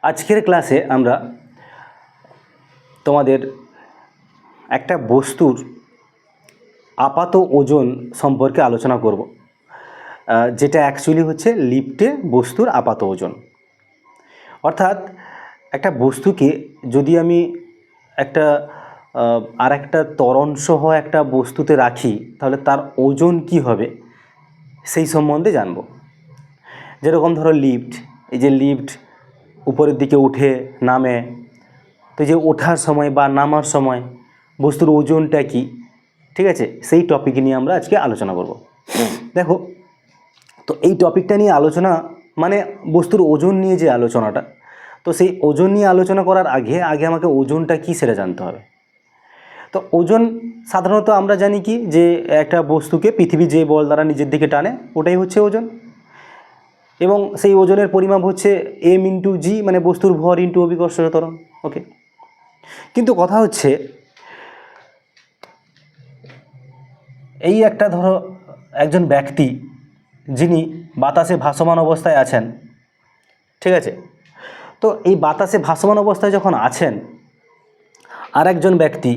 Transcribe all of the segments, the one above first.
আজকের ক্লাসে আমরা তোমাদের একটা বস্তুর আপাত ওজন সম্পর্কে আলোচনা করব, যেটা অ্যাকচুয়ালি হচ্ছে লিফটে বস্তুর আপাত ওজন। অর্থাৎ একটা বস্তুকে যদি আমি একটা আরেকটা ত্বরণসহ একটা বস্তুতে রাখি তাহলে তার ওজন কি হবে সেই সম্বন্ধে জানব। যেরকম ধরো লিফট, এই যে লিফট উপরের দিকে উঠে নামে, তো যে ওঠার সময় বা নামার সময় বস্তুর ওজনটা কি, ঠিক আছে, সেই টপিক নিয়ে আমরা আজকে আলোচনা করব। দেখো, তো এই টপিকটা নিয়ে আলোচনা মানে বস্তুর ওজন নিয়ে যে আলোচনাটা, তো সেই ওজন নিয়ে আলোচনা করার আগে আমাকে ওজনটা কি সেটা জানতে হবে। তো ওজন সাধারণত আমরা জানি কি, যে একটা বস্তুকে পৃথিবী যে বল দ্বারা নিজের দিকে টানে ওটাই হচ্ছে ওজন, এবং সেই ওজনের পরিমাপ হচ্ছে m/g, মানে বস্তুর ভর ইন্টু অভিকর্ষজ ত্বরণ। ওকে, কিন্তু কথা হচ্ছে এই একটা ধরো একজন ব্যক্তি যিনি বাতাসে ভাসমান অবস্থায় আছেন, ঠিক আছে, তো এই বাতাসে ভাসমান অবস্থায় যখন আছেন, আর একজন ব্যক্তি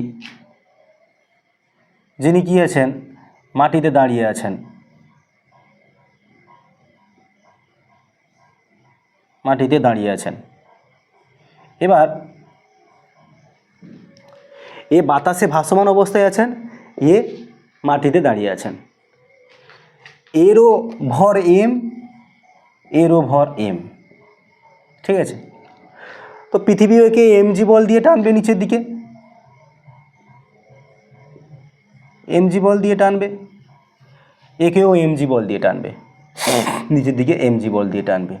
যিনি কি আছেন, মাটিতে দাঁড়িয়ে আছেন, মাটিতে দাঁড়িয়ে আছেন। এবার এ বাতাসে ভাসমান অবস্থায় আছেন, এ মাটিতে দাঁড়িয়ে আছেন। এরও ভর m, এরও ভর m, ঠিক আছে। তো পৃথিবী একে mg বল দিয়ে টানবে নিচের দিকে, mg বল দিয়ে টানবে, একেও mg বল দিয়ে টানবে নিচের দিকে, mg বল দিয়ে টানবে,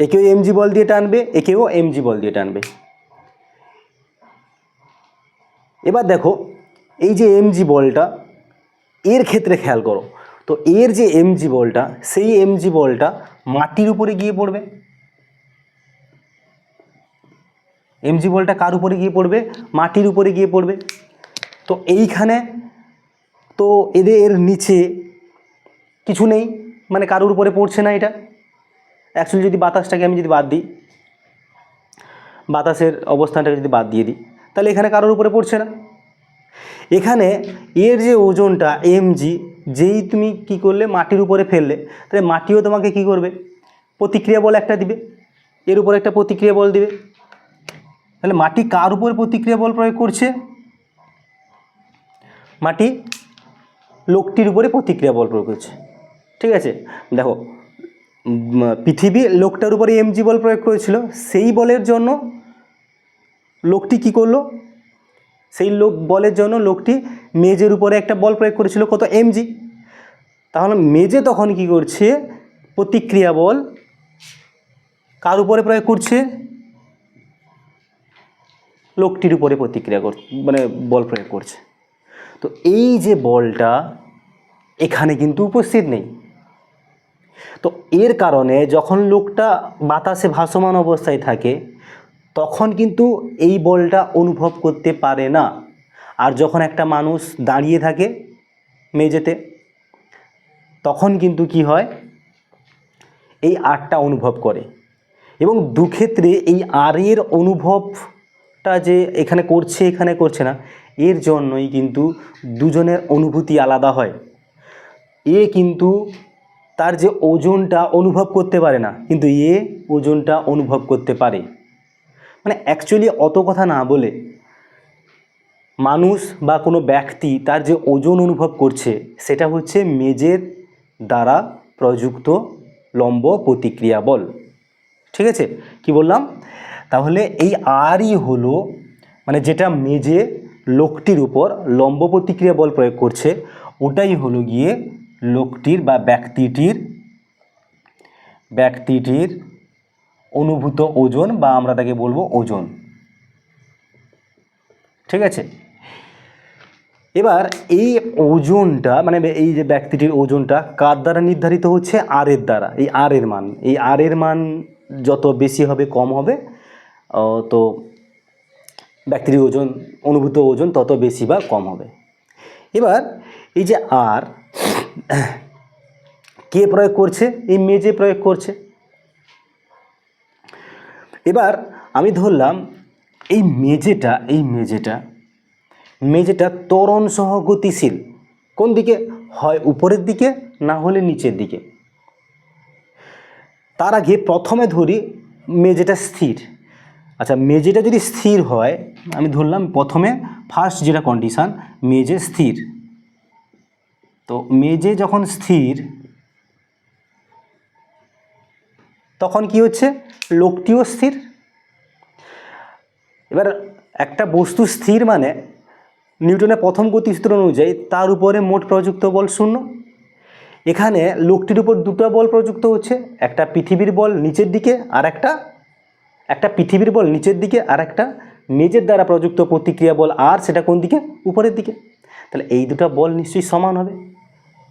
একেও mg বল দিয়ে টানবে, একেও mg বল দিয়ে টানবে। এবার দেখো, এই যে mg বলটা, এর ক্ষেত্রে খেয়াল করো, তো এর যে mg বলটা, সেই mg বলটা মাটির উপরে গিয়ে পড়বে। mg বলটা কার উপরে গিয়ে পড়বে? মাটির উপরে গিয়ে পড়বে। তো এইখানে তো এর নিচে কিছু নেই, মানে কারোর উপরে পড়ছে না এটা। অ্যাকচুয়ালি যদি বাতাসটাকে আমি যদি বাদ দিই, বাতাসের অবস্থানটাকে যদি বাদ দিয়ে দিই, তাহলে এখানে কারোর উপরে পড়ছে না। এখানে এর যে ওজনটা mg, যেই তুমি কি করলে মাটির উপরে ফেললে, তাহলে মাটিও তোমাকে কি করবে? প্রতিক্রিয়া বল একটা দিবে, এর উপরে একটা প্রতিক্রিয়া বল দিবে। তাহলে মাটি কার উপরে প্রতিক্রিয়া বল প্রয়োগ করছে? মাটি লোকটির উপরে প্রতিক্রিয়া বল প্রয়োগ করছে, ঠিক আছে। দেখো, পৃথিবী লোকটার উপরে mg বল প্রয়োগ করেছিল, সেই বলের জন্য লোকটি কি করলো? সেই বলের জন্য লোকটি মেজের উপরে একটা বল প্রয়োগ করেছিল, কত? mg। তাহলে মেজে তখন কি করছে? প্রতিক্রিয়া বল কার উপরে প্রয়োগ করছে? লোকটির উপরে প্রতিক্রিয়া মানে বল প্রয়োগ করছে। তো এই যে বলটা এখানে কিন্তু উপস্থিত নেই। তো এর কারণে যখন লোকটা বাতাসে ভাসমান অবস্থায় থাকে তখন কিন্তু এই বলটা অনুভব করতে পারে না। আর যখন একটা মানুষ দাঁড়িয়ে থাকে মেঝেতে, তখন কিন্তু কি হয়? এই আরটা অনুভব করে। এবং দুক্ষেত্রে এই আরের অনুভবটা যে এখানে করছে এখানে করছে না, এর জন্যই কিন্তু দুজনের অনুভূতি আলাদা হয়। এ কিন্তু তার যে ওজনটা অনুভব করতে পারে না, কিন্তু এ ওজনটা অনুভব করতে পারে। মানে অ্যাকচুয়ালি অত কথা না বলে, মানুষ বা কোনো ব্যক্তি তার যে ওজন অনুভব করছে সেটা হচ্ছে মেজের দ্বারা প্রযুক্ত লম্ব প্রতিক্রিয়া বল, ঠিক আছে। কি বললাম? তাহলে এই আরই হলো, মানে যেটা মেজে লোকটির উপর লম্ব প্রতিক্রিয়া বল প্রয়োগ করছে, ওটাই হলো গিয়ে লোকটির বা ব্যক্তিটির অনুভূত ওজন, বা আমরা তাকে বলবো ওজন, ঠিক আছে। এবার এই ওজনটা, মানে এই যে ব্যক্তিটির ওজনটা কার দ্বারা নির্ধারিত হচ্ছে? আর এর দ্বারা। এই আর এর মান, এই আর এর মান যত বেশি হবে কম হবে, তো ব্যক্তিটির ওজন, অনুভূত ওজন তত বেশি বা কম হবে। এবার এই যে আর কে প্রয়োগ করছে? এই মেজে প্রয়োগ করছে। এবার আমি ধরলাম এই মেঝেটা ত্বরণ সহ গতিশীল। কোন দিকে? হয় উপরের দিকে, না হলে নিচের দিকে। তার আগে প্রথমে ধরি মেঝেটা স্থির। আচ্ছা, মেঝেটা যদি স্থির হয়, আমি ধরলাম প্রথমে ফার্স্ট যেটা কন্ডিশান, মেঝে স্থির। তো মেঝে যখন স্থির, তখন কি হচ্ছে? লোকটিও স্থির। এবার একটা বস্তু স্থির মানে নিউটনের প্রথম গতিসূত্র অনুযায়ী তার উপরে মোট প্রযুক্ত বল 0। এখানে লোকটির উপর দুটো বল প্রযুক্ত হচ্ছে, একটা পৃথিবীর বল নিচের দিকে, আর একটা পৃথিবীর বল নিচের দিকে, আর একটা মেঝের দ্বারা প্রযুক্ত প্রতিক্রিয়া বল, আর সেটা কোন দিকে? উপরের দিকে। তাহলে এই দুটো বল নিশ্চয়ই সমান হবে।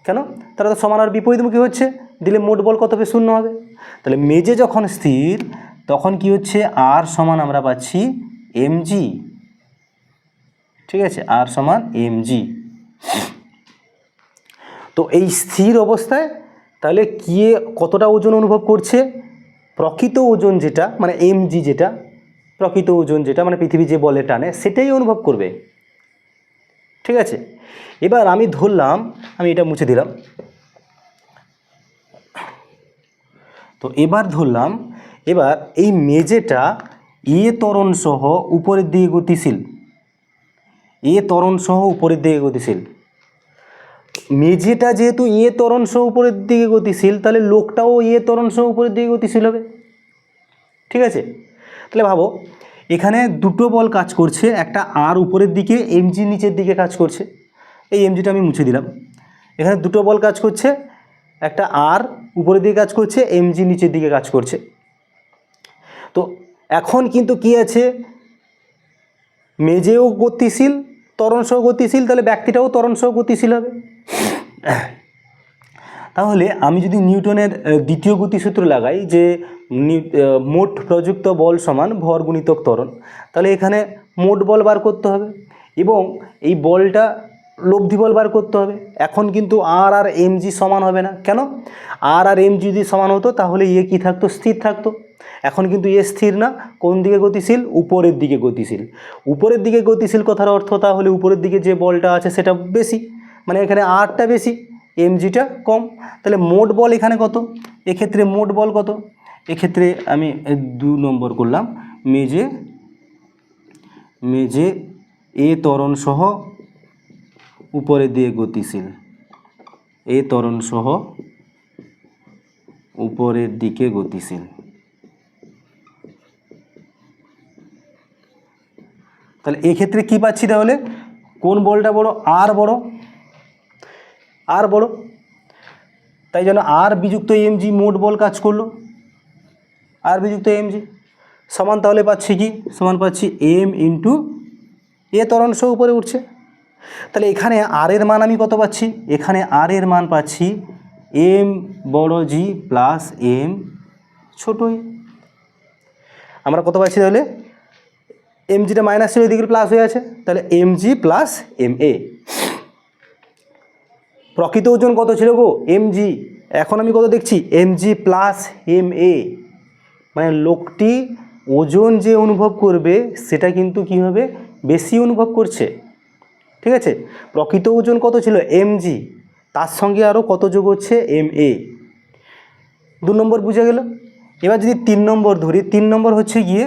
কেন? তারা তো সমান আর বিপরীতমুখী হচ্ছে, দিলে মোট বল কত হবে? 0 হবে। তাহলে মেঝে যখন স্থির, তখন কি হচ্ছে? আর সমান আমরা পাচ্ছি mg। ঠিক আছে, আর সমান mg। তো এই স্থির অবস্থায় তাহলে কতটা ওজন অনুভব করছে? প্রকৃত ওজন যেটা মানে mg, যেটা প্রকৃত ওজন যেটা মানে পৃথিবী যে বলে টানে, সেটাই অনুভব করবে। ঠিক আছে, এবার আমি ধরলাম, আমি এটা মুছে দিলাম। তো এবার ধরলাম, এবার এই মেঝেটা ত্বরণ সহ উপরের দিকে গতিশীল। ত্বরণ সহ উপরের দিকে গতিশীল। মেঝেটা যেহেতু ত্বরণ সহ উপরের দিকে গতিশীল, তাহলে লোকটাও ত্বরণ সহ উপরের দিকে গতিশীল হবে। ঠিক আছে, তাহলে ভাবো এখানে দুটো বল কাজ করছে, একটা আর উপরের দিকে, mg নিচের দিকে কাজ করছে। এই mgটা আমি মুছে দিলাম। এখানে দুটো বল কাজ করছে, একটা আর উপরের দিকে কাজ করছে, mg নিচের দিকে কাজ করছে। তো এখন কিন্তু কি আছে? মেঝেও গতিশীল, ত্বরণ সহ গতিশীল, তাহলে ব্যক্তিটাও ত্বরণ সহ গতিশীল হবে। তাহলে আমি যদি নিউটনের দ্বিতীয় গতিসূত্র লাগাই, যে মোট প্রযুক্ত বল সমান ভর গুণিতক ত্বরণ, তাহলে এখানে মোট বল বার করতে হবে এবং এই বলটা লব্ধি বল বার করতে হবে। এখন কিন্তু আর mg সমান হবে না। কেন? আর mg যদি সমান হতো, তাহলে কি থাকতো? স্থির থাকতো। এখন কিন্তু স্থির না। কোন দিকে গতিশীল? উপরের দিকে গতিশীল। উপরের দিকে গতিশীল কথার অর্থ তাহলে উপরের দিকে যে বলটা আছে সেটা বেশি, মানে এখানে আরটা বেশি, mgটা কম। তাহলে মোট বল এখানে কত? এক্ষেত্রে মোট বল কত? এক্ষেত্রে আমি 2 নম্বর করলাম, মেঝে ত্বরণ সহ উপরের দিকে গতিশীল। ত্বরণ সহ উপরের দিকে গতিশীল। তাহলে এক্ষেত্রে কি পাচ্ছি? তাহলে কোন বলটা বড়? আর বড়, আর বড়। তাই জন্য আর বিযুক্ত mg মোট বল কাজ করলো, আর বিযুক্ত mg সমান, তাহলে পাচ্ছি কি? সমান পাচ্ছি m ইন্টু ত্বরণ সহ উপরে উঠছে। তাহলে এখানে আর এর মান আমি কত পাচ্ছি? এখানে আর এর মান পাচ্ছি m বড় g প্লাস m ছোট e। আমরা কত পাচ্ছি? তাহলে mgটা মাইনাস ছিল, এদিকে প্লাস হয়ে আছে, তাহলে mg প্লাস ma। প্রকৃত ওজন কত ছিল গো? mg। এখন আমি কত দেখছি? mg প্লাস ma, মানে লোকটি ওজন যে অনুভব করবে সেটা কিন্তু কী হবে? বেশি অনুভব করছে। ঠিক আছে, প্রকৃত ওজন কত ছিল? mg, তার সঙ্গে আরও কত যোগ হচ্ছে? ma। 2 নম্বর বুঝে গেল। এবার যদি 3 নম্বর ধরি, 3 নম্বর হচ্ছে গিয়ে,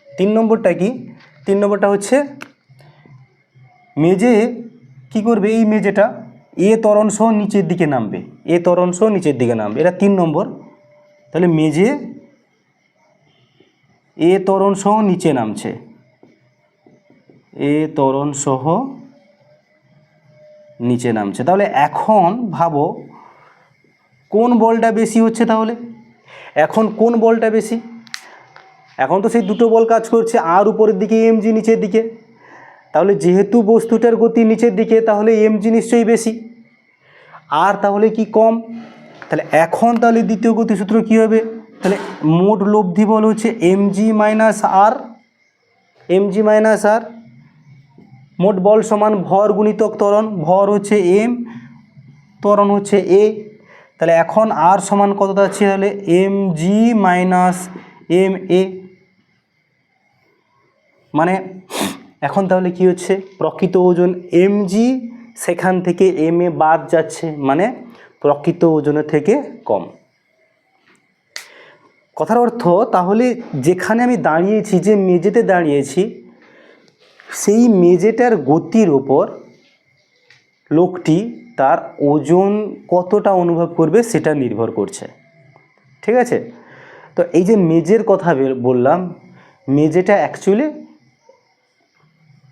3 নম্বরটা কি? 3 নম্বরটা হচ্ছে মেঝে কি করবে? এই মেঝেটা ত্বরণ সহ নিচের দিকে নামবে, ত্বরণ সহ নিচের দিকে নামবে, এটা 3 নম্বর। তাহলে মেঝে ত্বরণ সহ নিচে নামছে, ত্বরণ সহ নিচে নামছে। তাহলে এখন ভাবো কোন বলটা বেশি হচ্ছে? তাহলে এখন কোন বলটা বেশি? এখন তো সেই দুটো বল কাজ করছে, আর উপরের দিকে, mg নিচের দিকে। তাহলে যেহেতু বস্তুটার গতি নিচের দিকে, তাহলে mg নিশ্চয়ই বেশি, আর তাহলে কি কম? তাহলে এখন তাহলে দ্বিতীয় গতিসূত্র কী হবে? তাহলে মোট লব্ধি বল হচ্ছে mg মাইনাস আর, mg মাইনাস আর। মোট বল সমান ভর গুণিতক ত্বরণ, ভর হচ্ছে m, ত্বরণ হচ্ছে a। তাহলে এখন আর সমান কত যাচ্ছে? তাহলে mg মাইনাস এম এ, মানে এখন তাহলে কি হচ্ছে, প্রকৃত ওজন mg, সেখান থেকে ma বাদ যাচ্ছে, মানে প্রকৃত ওজনের থেকে কম। কথার অর্থ তাহলে যেখানে আমি দাঁড়িয়েছি, যে মেঝেতে দাঁড়িয়েছি, সেই মেঝেটার গতির ওপর লোকটি তার ওজন কতটা অনুভব করবে সেটা নির্ভর করছে। ঠিক আছে, তো এই যে মেঝের কথা বললাম, মেঝেটা অ্যাকচুয়ালি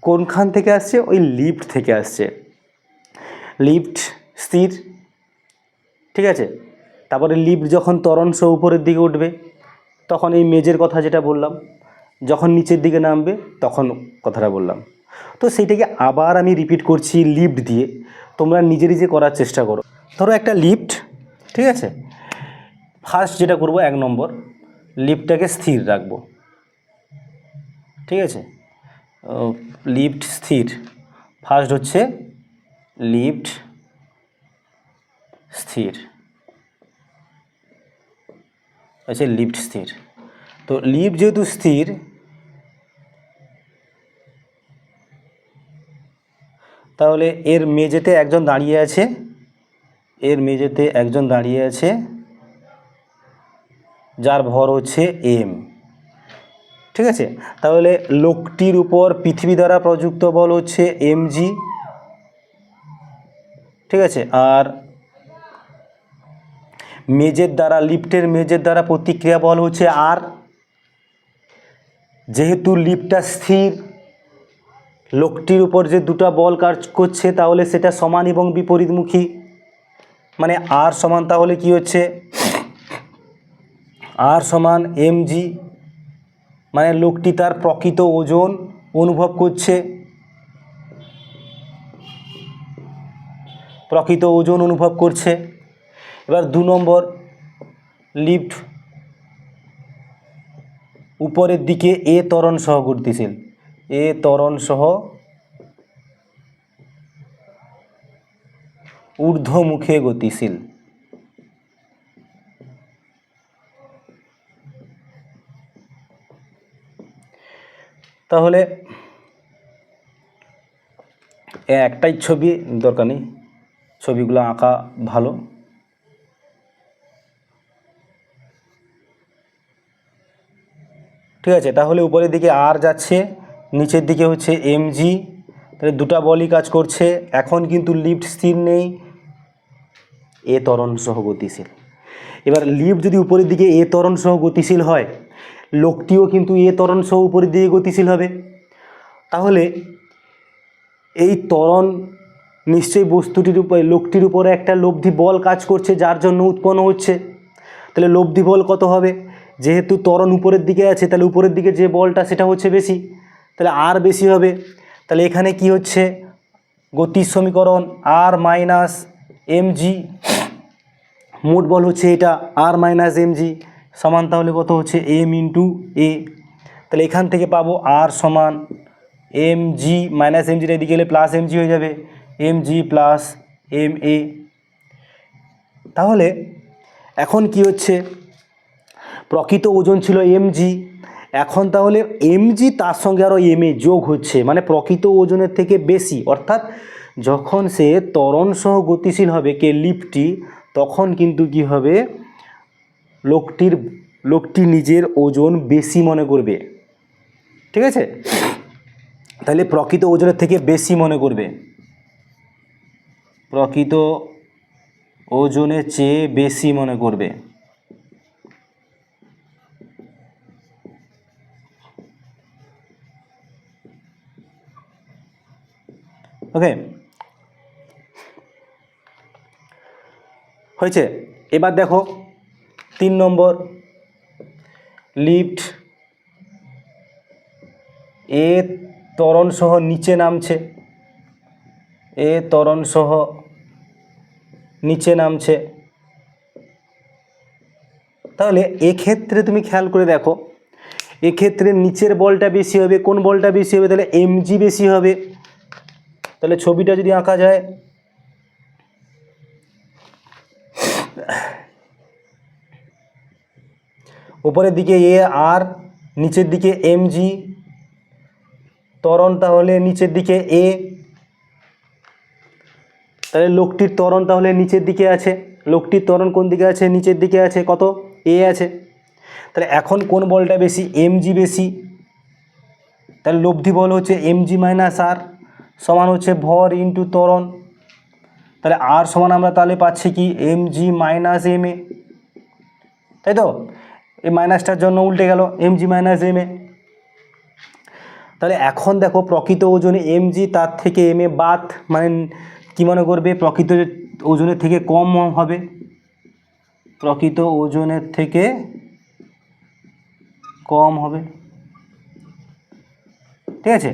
কোনখান থেকে আসছে, ওই লিফট থেকে আসছে। লিফট স্থির, ঠিক আছে, তারপরে লিফট যখন ত্বরণ সহ উপরের দিকে উঠবে তখন এই মেঝের কথা যেটা বললাম, যখন নিচের দিকে নামবে তখন কথাটা বললাম। তো সেইটাকে আবার আমি রিপিট করছি লিফট দিয়ে, তোমরা নিজে নিজে করার চেষ্টা করো। ধরো একটা লিফট, ঠিক আছে, ফার্স্ট যেটা করব 1 নম্বর, লিফটটাকে স্থির রাখবো। ঠিক আছে, লিফট স্থির, ফার্স্ট হচ্ছে লিফট স্থির, আচ্ছা লিফট স্থির। তো লিফট যেহেতু স্থির, তাহলে এর মেঝেতে একজন দাঁড়িয়ে আছে, এর মেঝেতে একজন দাঁড়িয়ে আছে যার ভর হচ্ছে m। ঠিক আছে, তাহলে লোকটির উপর পৃথিবী দ্বারা প্রযুক্ত বল হচ্ছে mg। ঠিক আছে, আর মেঝের দ্বারা, লিফটের মেঝের দ্বারা প্রতিক্রিয়া বল হচ্ছে r। যেহেতু লিফটটা স্থির, লোকটির উপর যে দুটো বল কাজ করছে তাহলে সেটা সমান এবং বিপরীতমুখী, মানে r সমান তাহলে কি হচ্ছে, r সমান mg, মানে লোকটি তার প্রকৃত ওজন অনুভব করছে, প্রকৃত ওজন অনুভব করছে। এবার 2 নম্বর, লিফট উপরের দিকে এ ত্বরণ সহ গতিশীল, এ ত্বরণ সহ ঊর্ধ্বমুখে গতিশীল। তাহলে একটাই ছবি দরকার নেই, ছবিগুলো আঁকা ভালো। ঠিক আছে, তাহলে উপরের দিকে আর যাচ্ছে, নিচের দিকে হচ্ছে mg, তাহলে দুটা বলই কাজ করছে। এখন কিন্তু লিফট স্থির নেই, এ ত্বরণ সহ গতিশীল। এবার লিফট যদি উপরের দিকে এ ত্বরণ সহ গতিশীল হয়, লোকটিও কিন্তু এ ত্বরণ সহ উপরের দিকে গতিশীল হবে। তাহলে এই ত্বরণ নিশ্চয়ই বস্তুটির উপরে, লোকটির উপরে একটা লব্ধি বল কাজ করছে যার জন্য উৎপন্ন হচ্ছে। তাহলে লব্ধি বল কত হবে, যেহেতু ত্বরণ উপরের দিকে আছে তাহলে উপরের দিকে যে বলটা সেটা হচ্ছে বেশি, তাহলে আর বেশি হবে। তাহলে এখানে কি হচ্ছে, গতির সমীকরণ আর মাইনাস mg, মোট বল হচ্ছে এটা আর মাইনাস mg, সমান তাহলে কত হচ্ছে m ইন্টু এ। তাহলে এখান থেকে পাবো আর সমান mg মাইনাস mgটা এদিকে গেলে প্লাস mg হয়ে যাবে, mg প্লাস ma। তাহলে এখন কি হচ্ছে, প্রকৃত ওজন ছিল mg, এখন তাহলে mg তার সঙ্গে আরও ma যোগ হচ্ছে, মানে প্রকৃত ওজনের থেকে বেশি। অর্থাৎ যখন সে ত্বরণ সহ গতিশীল হবে কে লিফটটি, তখন কিন্তু কি হবে, লোকটি নিজের ওজন বেশি মনে করবে। ঠিক আছে, তাহলে প্রকৃত ওজনের থেকে বেশি মনে করবে, প্রকৃত ওজনের চেয়ে বেশি মনে করবে। ওকে, হয়েছে। এবার দেখো 3 নম্বর, লিফট এ ত্বরণ সহ নিচে নামছে, এ ত্বরণ সহ নিচে নামছে। তাহলে এক্ষেত্রে তুমি খেয়াল করে দেখো, এক্ষেত্রে নিচের বলটা বেশি হবে, কোন বলটা বেশি হবে, তাহলে mg বেশি হবে। তাহলে ছবিটা যদি আঁকা যায়, উপরের দিকে এ আর, নিচের দিকে mg, ত্বরণ তাহলে নিচের দিকে এ, তাহলে লোকটির ত্বরণ তাহলে নিচের দিকে আছে, লোকটির ত্বরণ কোন দিকে আছে, নিচের দিকে আছে, কত, এ আছে। তাহলে এখন কোন বলটা বেশি, mg বেশি, তাহলে লব্ধি বল হচ্ছে mg মাইনাস আর সমান হচ্ছে ভর ইন্টু ত্বরণ। তাহলে আর সমান আমরা তাহলে পাচ্ছি কি mg মাইনাস এম এ, তাই তো, এই মাইনাসটার জন্য উল্টে গেল mg মাইনাস এম এ। তাহলে এখন দেখো প্রকৃত ওজনে mg তার থেকে এম এ বাদ, মানে কি মনে করবে, প্রকৃত ওজনের থেকে কম হবে, প্রকৃত ওজনের থেকে কম হবে, ঠিক আছে।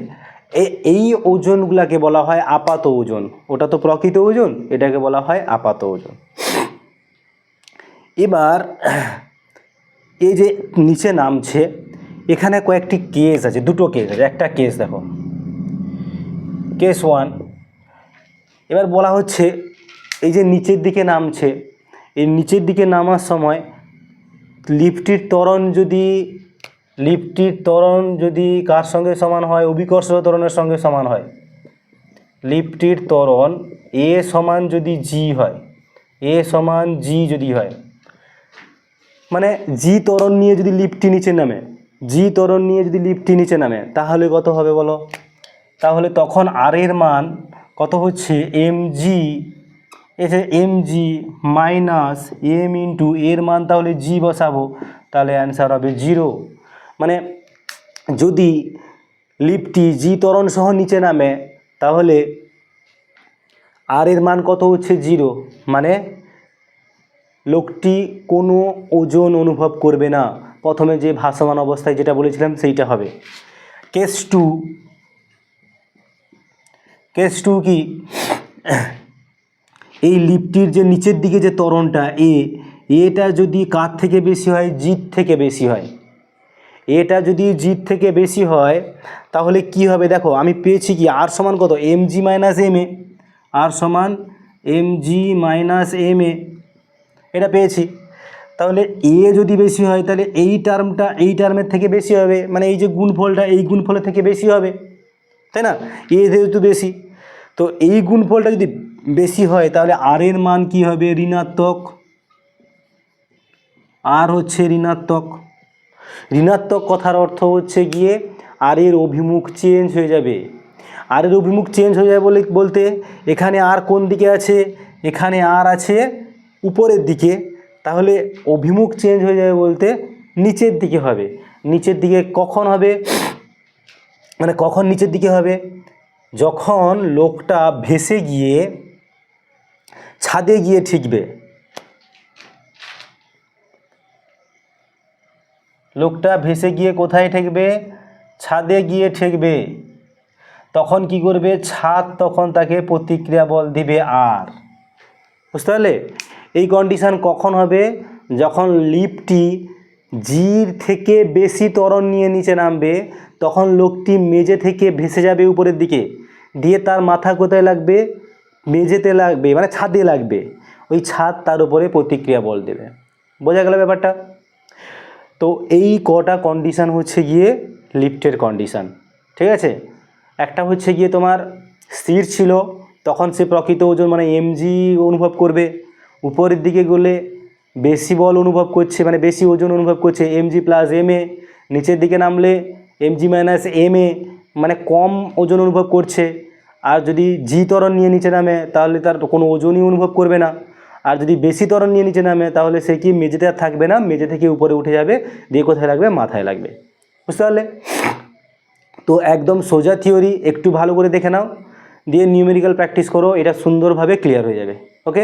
এই ওজনগুলোকে বলা হয় আপাত ওজন, ওটা তো প্রকৃত ওজন, এটাকে বলা হয় আপাত ওজন। এবার এই যে নিচে নামছে, এখানে কয়েকটি কেস আছে, দুটো কেস আছে। একটা কেস দেখো, কেস 1। এবার বলা হচ্ছে এই যে নিচের দিকে নামছে, এই নিচের দিকে নামার সময় লিফটটির ত্বরণ যদি কার সঙ্গে সমান হয়, অভিকর্ষ ত্বরণের সঙ্গে সমান হয়। লিফটটির ত্বরণ এ সমান যদি জি হয়, এ সমান জি যদি হয়, মানে জি ত্বরণ নিয়ে যদি লিফটটি নিচে নামে, জি ত্বরণ নিয়ে যদি লিফটটি নিচে নামে, তাহলে কত হবে বলো, তাহলে তখন আর এর মান কত হচ্ছে mg, এসে mg মাইনাস এম ইন্টু এর মান তাহলে জি বসাবো, তাহলে অ্যান্সার হবে 0। মানে যদি লিফটটি জি ত্বরণ সহ নিচে নামে তাহলে আর এর মান কত হচ্ছে 0, মানে লোকটি কোনো ওজন অনুভব করবে না। প্রথমে যে ভাসমান অবস্থায় যেটা বলেছিলাম সেইটা হবে। কেস 2 কি, এই লিফটটির যে নিচের দিকে যে ত্বরণটা এটা যদি কার থেকে বেশি হয়, জির থেকে বেশি হয়, এটা যদি জির থেকে বেশি হয় তাহলে কি হবে, দেখো আমি পেয়েছি কি আর সমান কত, mg মাইনাস এম এ, আর সমান mg মাইনাস এম এ, এটা পেয়েছি। তাহলে এ যদি বেশি হয় তাহলে এই টার্মটা এই টার্মের থেকে বেশি হবে, মানে এই যে গুণফলটা এই গুণফলের থেকে বেশি হবে, তাই না, এ যেহেতু বেশি। তো এই গুণফলটা যদি বেশি হয় তাহলে আর এর মান কি হবে, ঋণাত্মক, আর হচ্ছে ঋণাত্মক। ঋণাত্মক কথার অর্থ হচ্ছে গিয়ে আর এর অভিমুখ চেঞ্জ হয়ে যাবে। আর এর অভিমুখ চেঞ্জ হয়ে যাবে বলতে এখানে আর কোন দিকে আছে, এখানে আর আছে উপরের দিকে, তাহলে অভিমুখ চেঞ্জ হয়ে যাবে বলতে নিচের দিকে হবে। নিচের দিকে কখন হবে, মানে কখন নিচের দিকে হবে, যখন লোকটা ভেসে গিয়ে ছাদে গিয়ে ঠেকবে, লোকটা ভেসে গিয়ে কোথায় ঠেকবে, ছাদে গিয়ে ঠেকবে। তখন কি করবে, ছাদ তখন তাকে প্রতিক্রিয়া বল দিবে আর, বুঝতে পারলে। এই কন্ডিশান কখন হবে, যখন লিফটটি জির থেকে বেশি ত্বরণ নিয়ে নিচে নামবে, তখন লোকটি মেঝে থেকে ভেসে যাবে উপরের দিকে, দিয়ে তার মাথা কোথায় লাগবে, মেঝেতে লাগবে, মানে ছাদে লাগবে, ওই ছাদ তার উপরে প্রতিক্রিয়া বল দেবে। বোঝা গেল ব্যাপারটা। তো এই কটা কন্ডিশান হচ্ছে গিয়ে লিফটের কন্ডিশান, ঠিক আছে। একটা হচ্ছে গিয়ে তোমার স্থির ছিল, তখন সে প্রকৃত ওজন মানে mg অনুভব করবে, উপরের দিকে গেলে বেশি বল অনুভব করছে, মানে বেশি ওজন অনুভব করছে mg প্লাস এম এ, নিচের দিকে নামলে mg মাইনাস এম এ, মানে কম ওজন অনুভব করছে। আর যদি জি ত্বরণ নিয়ে নিচে নামে তাহলে তার কোনো ওজনই অনুভব করবে না। আর যদি বেশি ত্বরণ নিয়ে নিচে নামে তাহলে সে কি মেঝেতে আর থাকবে না, মেঝে থেকে উপরে উঠে যাবে, দিয়ে কোথায় লাগবে, মাথায় লাগবে, বুঝতে পারলে। তো একদম সোজা থিওরি, একটু ভালো করে দেখে নাও, দিয়ে নিউমেরিক্যাল প্র্যাকটিস করো, এটা সুন্দরভাবে ক্লিয়ার হয়ে যাবে। ওকে।